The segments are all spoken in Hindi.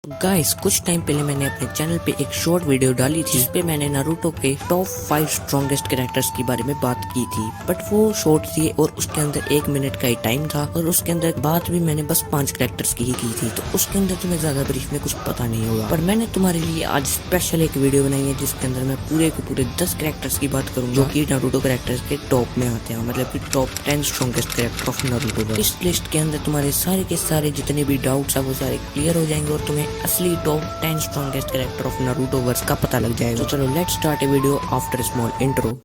गाइस कुछ टाइम पहले मैंने अपने चैनल पे एक शॉर्ट वीडियो डाली थी जिसपे मैंने नारुतो के टॉप 5 स्ट्रॉन्गेस्ट कैरेक्टर्स के बारे में बात की थी। बट वो शॉर्ट थी और उसके अंदर 1 मिनट का ही टाइम था और उसके अंदर बात भी मैंने बस 5 कैरेक्टर्स की ही की थी, तो उसके अंदर तुम्हें ज्यादा ब्रीफ में कुछ पता नहीं होगा। पर मैंने तुम्हारे लिए आज स्पेशल एक वीडियो बनाई है जिसके अंदर मैं पूरे के पूरे 10 कैरेक्टर्स की बात करूंगा जो कि नारुतो कैरेक्टर्स के टॉप में आते हैं, मतलब कि top 10 strongest character of Naruto. इस लिस्ट के अंदर तुम्हारे सारे के सारे जितने भी डाउट्स है वो सारे क्लियर हो जाएंगे और तुम्हें असली top 10 strongest character of Naruto verse का पता लग जाएगा। तो चलो let's start a video after small intro.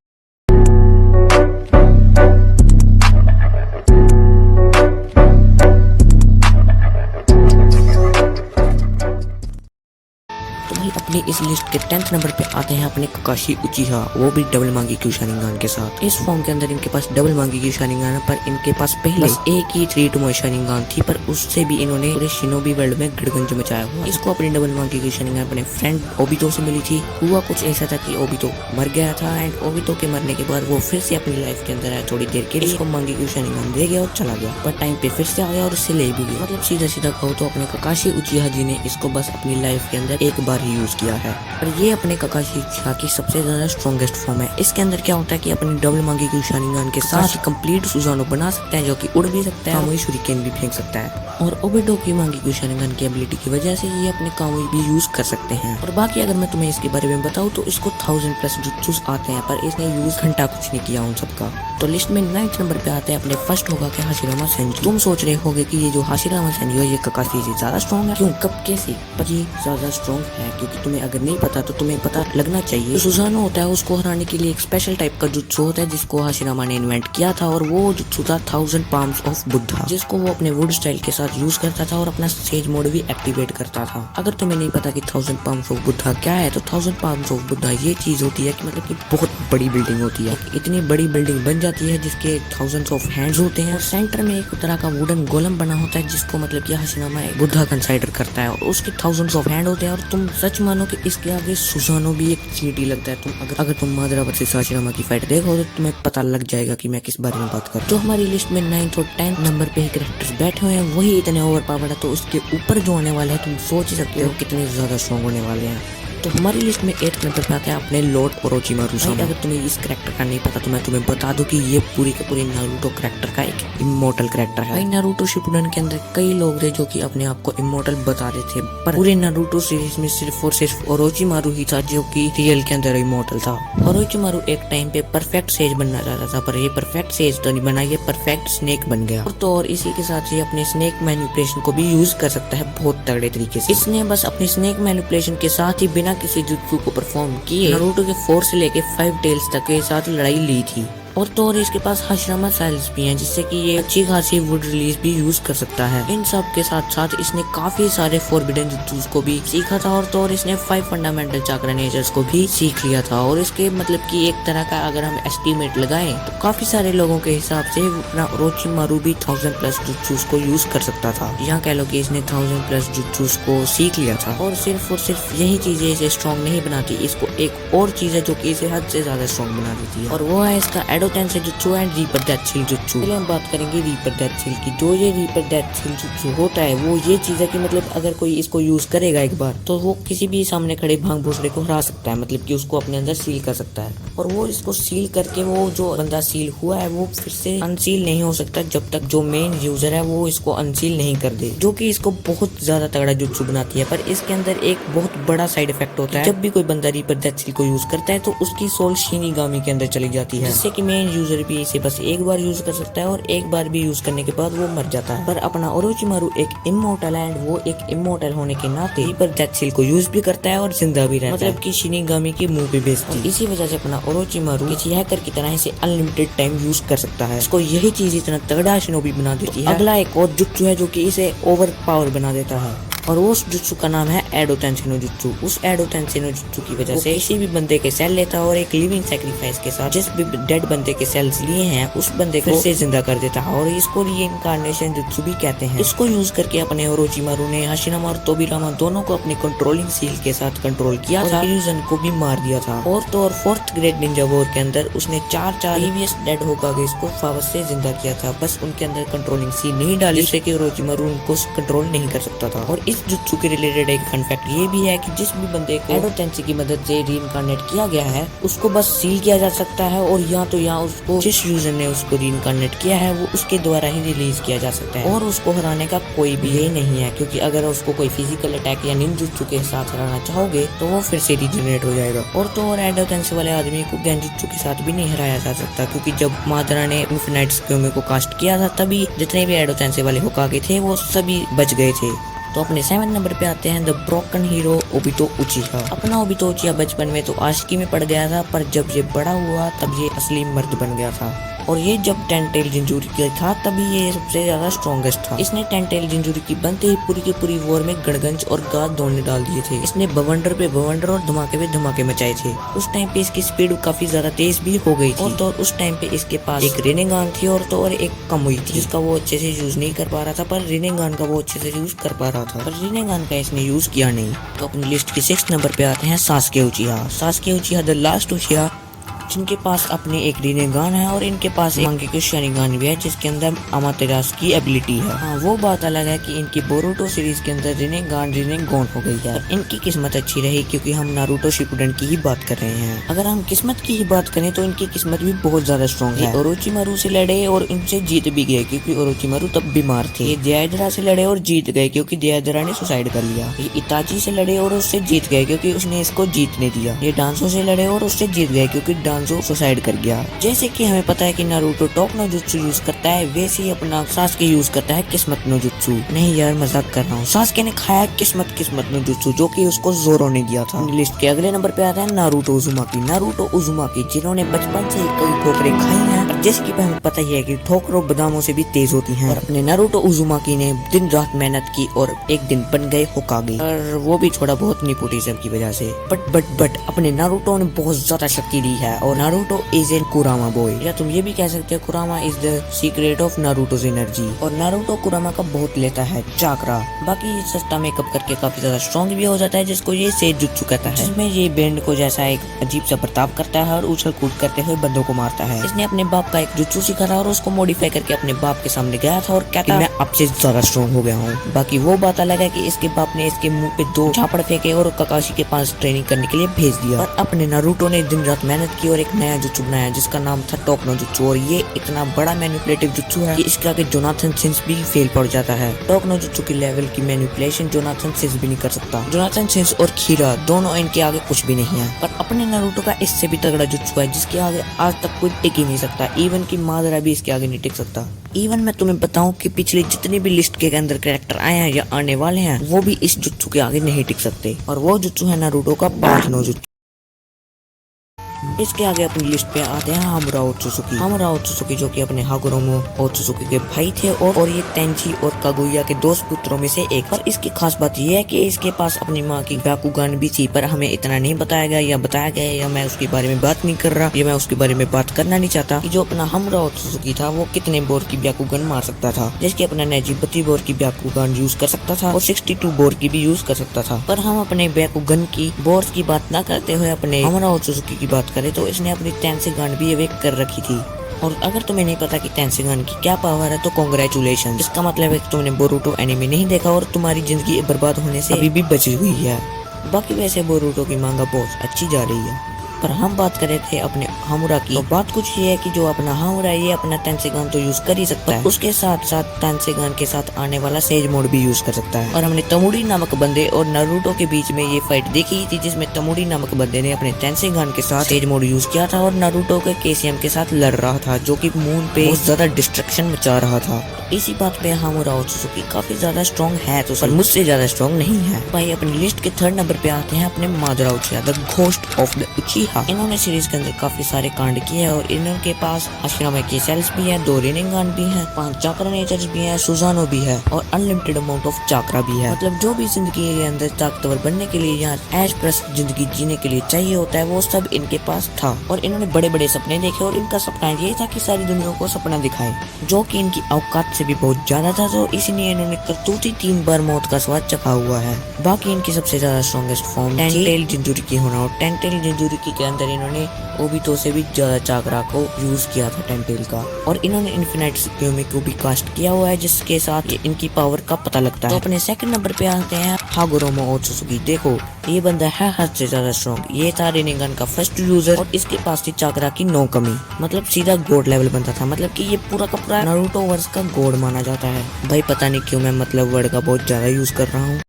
अपनी इस लिस्ट के 10th नंबर पे आते हैं अपने ककाशी उचिहा, वो भी डबल मांगी की शारिंगान के साथ। इस फॉर्म के अंदर इनके पास डबल मांगी की शारिंगान है, पर इनके पास पहले बस एक ही 3 टुमोई शारिंगान थी, पर उससे भी इन्होंने पूरे शिनोबी वर्ल्ड में गड़गंज मचाया हुआ। इसको अपनी डबल मांगी की शारिंगान अपने फ्रेंड ओबितो से मिली थी। हुआ कुछ ऐसा था कि ओबितो मर गया था एंड ओबितो के मरने के बाद वो फिर से अपनी लाइफ के अंदर आया थोड़ी देर के लिए, इसको मांगी की शारिंगान दे गया और चला गया, पर टाइम पे फिर से आ गया और इससे ले भी गया। मतलब सीधा सीधा कहो तो अपने ककाशी उचिहा जी ने इसको बस अपनी लाइफ के अंदर एक बार ही यूज किया है। और ये अपने ककाशी उचिहा की सबसे ज्यादा स्ट्रॉन्गेस्ट फॉर्म है। इसके अंदर क्या होता है कि अपनी डबल मांगी की शारिंगान के साथ ही कंप्लीट सुजानो बना सकता है जो कि उड़ भी सकता है, कामुई शुरिकेन भी फेंक सकता है। और ओबितो की मांगी की शारिंगान की एबिलिटी की वजह से ये अपने कामुई भी यूज कर सकते हैं। और बाकी अगर मैं तुम्हें इसके बारे में बताऊं तो इसको 1000+ जुत्सुस आते हैं, पर इसने यूज घंटा कुछ नहीं किया उन सबका। तो लिस्ट में 9th नंबर पे आते हैं अपने फर्स्ट होगा के हाशिरामा सेंजी। तुम सोच रहे होगे कि ये जो हाशिरामा सेंजी है ये ककाशी से ज्यादा स्ट्रॉन्ग है, क्यों, कब, कैसे? पर ये ज्यादा स्ट्रॉन्ग है क्योंकि तुम्हें अगर नहीं पता तो तुम्हें पता लगना चाहिए। जो सुजानो होता है उसको हराने के लिए एक स्पेशल टाइप का जुत्सु होता है जिसको हाशिरामा ने इन्वेंट किया था, और वो जुत्सु था 1000 पाम्स ऑफ बुद्धा, जिसको वो अपने वुड स्टाइल के साथ यूज करता था और अपना सेज मोड भी एक्टिवेट करता था। अगर तुम्हें नहीं पता कि 1000 पाम्स ऑफ बुद्धा क्या है, तो 1000 पाम्स ऑफ बुद्धा ये चीज होती है कि मतलब कि बहुत बड़ी बिल्डिंग होती है। इतनी बड़ी बिल्डिंग बन जाती है जिसके थाउजेंड्स ऑफ हैंड्स होते हैं और सेंटर में एक तरह का वुडन गोलम बना होता है जिसको मतलब कि हाशिरामा बुद्धा कंसाइडर करता है, और उसके थाउजेंड्स ऑफ हैंड होते हैं। और तुम सच मानो कि इसके आगे सुजानो भी एक चींटी लगता है। तुम अगर तुम मादरा वर्सेस हाशिरामा की फाइट देखो तो तुम्हें पता लग जाएगा कि मैं किस बारे में बात कर। तो हमारी लिस्ट में 9th और 10th नंबर पे कैरेक्टर्स बैठे हुए हैं, वही इतने ओवर पावर है, तो उसके ऊपर जो आने वाले हैं तुम सोच ही सकते हो कितने ज्यादा स्ट्रॉन्ग होने वाले हैं। तो हमारी लिस्ट में 8th नंबर पे आता है अपने लॉर्ड ओरोचिमारू सामा। अगर तुम्हें इस कैरेक्टर का नहीं पता तो मैं तुम्हें बता दूं कि ये पूरी के पूरी नारुतो कैरेक्टर का एक इमोर्टल कैरेक्टर है। भाई नारुतो शिपुडन के अंदर कई लोग थे जो कि अपने आप को इमोर्टल बता रहे थे, पर पूरे नारुतो सीरीज में सिर्फ और सिर्फ ओरोचिमारू ही था जो कि रियल के अंदर इमोर्टल था। ओरोचिमारू एक टाइम पे परफेक्ट सेज बनना चाहता था, पर ये परफेक्ट सेज तो नहीं बना, ये परफेक्ट स्नेक बन गया। और तो और इसी के साथ ये अपने स्नेक मैनिपुलेशन को भी यूज कर सकता है बहुत तगड़े तरीके से। इसने बस अपनी स्नेक मैनिपुलेशन के साथ ही बिना किसी जुत्सु को परफॉर्म किए नारुतो के 4 से लेके 5 टेल्स तक के साथ लड़ाई ली थी। और तो और इसके पास हाशिरामा सेल्स भी हैं जिससे कि ये अच्छी खासी वुड रिलीज भी यूज कर सकता है। इन सब के साथ साथ इसने काफी सारे फॉरबिडन जुत्सुस को भी सीखा था, और तो और इसने 5 फंडामेंटल चाक्रा नेचर्स को भी सीख लिया था। और इसके मतलब कि एक तरह का अगर हम एस्टिमेट लगाएं तो काफी सारे लोगों के हिसाब से अपना ओरोचिमारू भी 1000+ जुत्सुस को यूज कर सकता था। यहाँ कह लो कि इसने 1000+ जुत्सुस को सीख लिया था। और सिर्फ यही चीजें इसे स्ट्रॉन्ग नहीं बनाती, इसको एक और चीज है जो कि इसे हद से ज्यादा स्ट्रॉन्ग बना देती है, और वो है इसका एडोटेंसेन जुत्सु एंड रीपर डेथ सील जुत्सु। पहले हम बात करेंगे रीपर डेथ सील की। जो ये रीपर डेथ सील जुत्सु होता है वो ये चीज है कि मतलब अगर कोई इसको यूज करेगा एक बार तो वो किसी भी सामने खड़े भांग भूसड़े को हरा सकता है, मतलब कि उसको अपने अंदर सील कर सकता है। और वो इसको सील करके वो जो बंदा सील हुआ है वो फिर से अनसील नहीं हो सकता जब तक जो मेन यूजर है वो इसको अनसील नहीं कर दे, जो कि इसको बहुत ज्यादा तगड़ा जुत्सु बनाती है। पर इसके अंदर एक बहुत बड़ा साइड इफेक्ट होता है, जब भी कोई बंदा रीपर डेथ सील को यूज करता है तो उसकी सोल शिनिगामी के अंदर चली जाती है, जिससे कि मेन यूजर भी इसे बस एक बार यूज कर सकता है और एक बार भी यूज करने के बाद वो मर जाता है। पर अपना ओरोचिमारू एक इमोर्टल है एंड वो एक इमोर्टल होने के नाते रीपर डेथ सील को यूज भी करता है और जिंदा भी रहता है, मतलब कि शिनिगामी के मुंह पे बेचती है। इसी वजह से अपना ओरोचिमारू किसी हैकर की तरह इसे अनलिमिटेड टाइम यूज कर सकता है। इसको यही चीज इतना तगड़ा शिनोबी बना देती है। अगला एक और जुत्सु है जो कि इसे ओवर पावर बना देता है, और उस जुत्सु का नाम है एडो तेंसेनो जुत्सु। उस एडो तेंसेनो जुत्सु की वजह से किसी भी बंदे के सेल लेता और एक लिविंग सैक्रिफाइस के साथ जिस भी डेड बंदे के सेल्स लिए हैं उस बंदे को फिर से जिंदा कर देता है, और इसको रीइंकार्नेशन जुत्सु भी कहते हैं। इसको यूज करके अपने ओरोचिमारू ने हाशिरामा और तोबिरामा दोनों को अपनी कंट्रोलिंग सील के साथ कंट्रोल किया था, इल्यूजन को भी मार दिया था। और तो और 4th ग्रेट निंजा वॉर के अंदर उसने 4 प्रीवियस डेड होकागेस को वापस से जिंदा किया था, बस उनके अंदर कंट्रोलिंग सील नहीं डाली जिससे कि ओरोचिमारू उनको कंट्रोल नहीं कर सकता था। और इस इस जुत्सु के रिलेटेड एक फन फैक्ट ये भी है कि जिस भी बंदे को एडो टेंसी की मदद से रीइंकार्नेट किया गया है उसको बस सील किया जा सकता है, और या उसको जिस यूजर ने उसको रीइंकार्नेट किया है वो उसके द्वारा ही रिलीज किया जा सकता है, और उसको हराने का कोई भी ये नहीं है, क्योंकि अगर उसको कोई फिजिकल अटैक या निंजुत्सु के साथ हराना चाहोगे तो वो फिर से रीजनरेट हो जाएगा। और तो और एडो टेंसी वाले आदमी को गेंजुत्सु के साथ भी नहीं हराया जा सकता, क्योंकि जब मादरा ने इन्फिनाइट स्क्यूमी को कास्ट किया था तभी जितने भी एडो टेंसी वाले होकागे थे वो सभी बच गए थे। तो अपने 7 नंबर पे आते हैं द ब्रोकन हीरो ओबितो उचिहा। अपना ओबितो उचिहा बचपन में तो आशिकी में पड़ गया था, पर जब ये बड़ा हुआ तब ये असली मर्द बन गया था, और ये जब 10 टेल जिंजूरी का था तभी ये सबसे ज्यादा स्ट्रॉन्गेस्ट था। इसने 10 टेल जिंजूरी की बनते ही पूरी की पूरी वॉर में गड़गंज और गाद दौड़ने डाल दिए थे। इसने बवंडर पे बवंडर और धमाके पे धमाके मचाए थे। उस टाइम पे इसकी स्पीड काफी ज्यादा तेज भी हो गई थी, और तो उस टाइम पे इसके पास एक रेनेगान थी और तो और एक कमुई थी जिसका वो अच्छे से यूज नहीं कर पा रहा था, पर रेनेगान का वो अच्छे से यूज कर पा रहा था, पर रेनेगान का इसने यूज किया नहीं। तो अपनी लिस्ट के 6 नंबर पे आते हैं सास्के उचिहा। सास्के उचिहा द लास्ट उचिहा, जिनके पास अपने एक रिनेगान है और इनके पास एक मांगेक्यू शारिंगान भी है जिसके अंदर अमातेरास की एबिलिटी है। हाँ, वो बात अलग है कि इनकी बोरुटो सीरीज के अंदर रिनेगान रिनेगोन हो गई है। इनकी किस्मत अच्छी रही क्योंकि हम नारुतो शिपुडेन की ही बात कर रहे हैं। अगर हम किस्मत की ही बात करें तो इनकी किस्मत भी बहुत ज्यादा स्ट्रॉन्ग है। ओरोचिमारू से लड़े और इनसे जीत भी गए क्योंकि ओरोचिमारू तब बीमार थे। ये दियादरा से लड़े और जीत गए क्योंकि दियादरा ने सुसाइड कर लिया। ये इताची से लड़े और उससे जीत गए क्योंकि उसने इसको जीतने दिया। ये डांसो से लड़े और उससे जीत गए क्योंकि डांसो सुसाइड कर गया। जैसे कि हमें पता है कि Naruto talk no jutsu use करता है, वैसे ही अपना सास्के यूज करता है किस्मत नो जुत्सु। नहीं यार, मजाक कर रहा हूँ। सास्के ने खाया किस्मत नो जुत्सु जो कि उसको जोरो ने दिया था। लिस्ट के अगले नंबर पे आता है नारुतो उजुमाकी। नारुतो उजुमाकी जिन्होंने बचपन से कई ठोकरें खाई हैं, जैसे कि हमें पता ही है कि ठोकरों बादामों से भी तेज होती हैं। और अपने नारुतो उजुमाकी ने दिन रात मेहनत की और एक दिन बन गए होकागे, और वो भी थोड़ा बहुत नेपोटिज्म की वजह से। बट अपने नारुतो ने बहुत ज्यादा शक्ति दी है, और Naruto is an Kurama boy, या तुम ये भी कह सकते हो Kurama is the secret of Naruto's energy. और नारुतो कुरामा का बहुत लेता है चाकरा। बाकी ये सस्ता मेकअप करके काफी ज्यादा स्ट्रॉन्ग भी हो जाता है, जिसको ये सेजुत्सु कहता है, जिसमें ये बैंड को जैसा एक अजीब सा बर्ताव करता है और उछल कूद करते हुए बंदों को मारता है। इसने अपने बाप का एक जुत्सु सीखा था और उसको मॉडिफाई करके अपने बाप के सामने गया था और कहता मैं आपसे ज्यादा स्ट्रॉन्ग हो गया हूँ। बाकी वो बात अलग है कि इसके बाप ने इसके मुंह पे 2 झापड़ फेंके और ककाशी के पास ट्रेनिंग करने के लिए भेज दिया। और अपने नारुतो ने दिन रात मेहनत की और एक नया जुत्सु बनाया जिसका नाम था टॉक नो जुत्सु, और ये इतना बड़ा मैनिपुलेटिव जुत्सु है कि इसके आगे जोनाथन सिंस भी फेल पड़ जाता है। टॉक नो जुत्सु की लेवल की मैनिपुलेशन जोनाथन सिंस भी नहीं कर सकता। जोनाथन सिंस और खीरा दोनों इनके आगे कुछ भी नहीं है। पर अपने नारुतो का इससे भी तगड़ा जुत्सु है जिसके आगे आज तक कोई टिक ही नहीं सकता। इवन की मादरा भी इसके आगे नहीं टिक सकता। इवन मैं तुम्हें बताऊं कि पिछले जितने भी लिस्ट के अंदर कैरेक्टर आए हैं या आने वाले हैं वो भी इस जुत्सु के आगे नहीं टिक सकते, और वो जुत्सु है नारुतो का पांच नो जुत्सु। इसके आगे अपनी लिस्ट पे आते हैं हामुरा ओत्सुसुकी। हामुरा ओत्सुसुकी जो कि अपने हागुरोमो ओत्सुसुकी के भाई थे, और ये तेंची और कागुया के 2 पुत्रों में से एक। पर इसकी खास बात ये है कि इसके पास अपनी माँ की ब्याकुगान भी थी, पर हमें इतना नहीं बताया गया, या बताया गया या मैं उसके बारे में बात नहीं कर रहा, या मैं उसके बारे में बात करना नहीं चाहता कि जो अपना हामुरा ओत्सुसुकी था वो कितने बोर की ब्याकुगान मार सकता था। जैसे अपना नेजी 32 बोर की ब्याकुगान यूज कर सकता था और 62 बोर की भी यूज कर सकता था। पर हम अपने ब्याकुगन की बोर्स की बात न करते हुए अपने हामुरा ओत्सुसुकी की बात करें तो इसने अपनी टेंसेगान भी अवेक कर रखी थी। और अगर तुम्हें नहीं पता कि टेंसेगान की क्या पावर है तो कांग्रेचुलेशन। इसका मतलब है कि तुमने बोरुटो एनिमे नहीं देखा और तुम्हारी जिंदगी बर्बाद होने से अभी भी बची हुई है। बाकी वैसे बोरुटो की मांगा बहुत अच्छी जा रही है। पर हम बात कर रहे थे अपने हामुरा की, तो बात कुछ ये है कि जो अपना हामुरा ये अपना टेंसेगान तो यूज कर ही सकता है, उसके साथ साथ टेंसेगान के साथ आने वाला सेज मोड भी यूज कर सकता है। और हमने तमुड़ी नामक बंदे और नारुतो के बीच में ये फाइट देखी थी जिसमें तमुड़ी नामक बंदे ने अपने टेंसेगान के साथ सेज मोड यूज किया था और नारुतो के केसीएम के साथ लड़ रहा था जो कि मून पे बहुत ज्यादा डिस्ट्रक्शन मचा रहा था। इसी बात पे हामुरा ओत्सुसुकी काफी ज्यादा स्ट्रॉन्ग है तो पर मुझसे ज्यादा स्ट्रॉन्ग नहीं है। भाई अपनी लिस्ट के 3rd नंबर पे आते हैं अपने Madara Uchiha the ghost of the Uchiha. इन्होंने सीरीज के अंदर काफी सारे कांड किए हैं और इनके पास आश्रम की सेल्स भी है, 2 रिनिंगान भी है, 5 चाक्रा नेचर्स भी है, सुजानो भी है और अनलिमिटेड अमाउंट ऑफ चाक्रा भी है। मतलब जो भी जिंदगी के अंदर ताकतवर बनने के लिए या ऐश प्लस जिंदगी जीने के लिए चाहिए होता है वो सब इनके पास था। और इन्होंने बड़े बड़े सपने देखे और इनका सपना ये था कि सारी दुनिया को सपना दिखाए, जो कि इनकी औकात से भी बहुत ज्यादा था, तो इसलिए इन्होंने करतूती 3 बार मौत का स्वाद चखा हुआ है। बाकी इनकी सबसे ज्यादा स्ट्रॉन्गेस्ट फॉर्म 10 टेल जिंजूरी की होना, और 10 टेल जिंजूरी की के अंदर इन्होंने ओबितो से भी ज्यादा चाकरा को यूज किया था टेंटेल का, और इन्होंने इन्फिनाइट सुक्योमी को भी कास्ट किया हुआ है, जिसके साथ इनकी पावर का पता लगता है। तो अपने सेकंड नंबर पे आते हैं हागुरोमो ओत्सुकी। देखो ये बंदा है हद से ज्यादा स्ट्रॉन्ग, ये था रेनिंगन का फर्स्ट यूजर और इसके पास थी चाकरा की 9 कमी, मतलब सीधा गॉड लेवल बनता था। मतलब कि ये पूरा का पूरा नारुतो वर्स का गॉड माना जाता है। भाई पता नहीं क्यों मैं मतलब वर्ड का बहुत ज्यादा यूज कर रहा हूँ,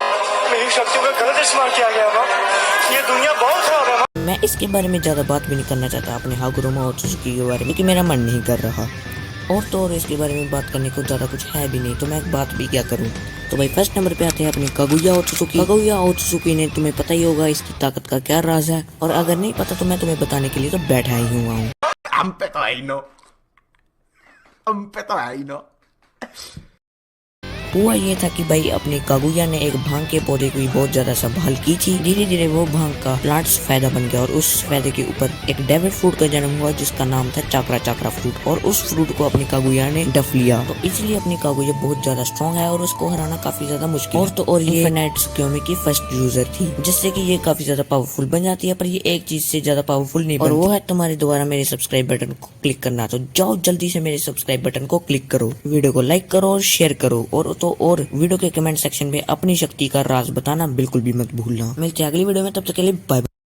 मेरी शक्तियों का गलत इस्तेमाल किया गया है। ये दुनिया बहुत खराब है। मैं इसके बारे में ज्यादा बात भी नहीं करना चाहता अपने हागुरोमो ओत्सुकी के बारे में, कि मेरा मन नहीं कर रहा, और तो और इसके बारे में बात करने को ज्यादा कुछ है भी नहीं, तो मैं एक बात भी क्या करूं। तो भाई फर्स्ट नंबर पे आते हैं अपने कागुया ओत्सुकी। कागुया ओत्सुकी ने तुम्हें पता ही होगा इसकी ताकत का क्या राज है, और अगर नहीं पता तो मैं तुम्हें बताने के लिए तो बैठा ही हुआ हूँ। हम पे तो है ही नो। हुआ ये था कि भाई अपने कागुया ने एक भांग के पौधे की बहुत ज्यादा संभाल की थी। धीरे धीरे वो भांग का प्लांट फायदा बन गया और उस फायदे के ऊपर एक डेविल फ्रूट का जन्म हुआ जिसका नाम था चाकरा चाकरा फ्रूट, और उस फ्रूट को अपनी कागुया ने डफ लिया। तो इसलिए अपनी कागुया बहुत ज्यादा स्ट्रॉन्ग है और उसको हराना काफी ज्यादा मुश्किल। और तो और ये इन्फिनाइट सुक्योमी की फर्स्ट यूजर थी, जिससे कि ये काफी ज्यादा पावरफुल बन जाती है, पर ये एक चीज से ज्यादा पावरफुल नहीं बनती, और वो है तुम्हारे द्वारा मेरे सब्सक्राइब बटन को क्लिक करना। तो जाओ जल्दी से मेरे सब्सक्राइब बटन को क्लिक करो, वीडियो को लाइक करो और शेयर करो, और तो और वीडियो के कमेंट सेक्शन में अपनी शक्ति का राज बताना बिल्कुल भी मत भूलना। मिलते हैं अगली वीडियो में, तब तक के लिए बाय।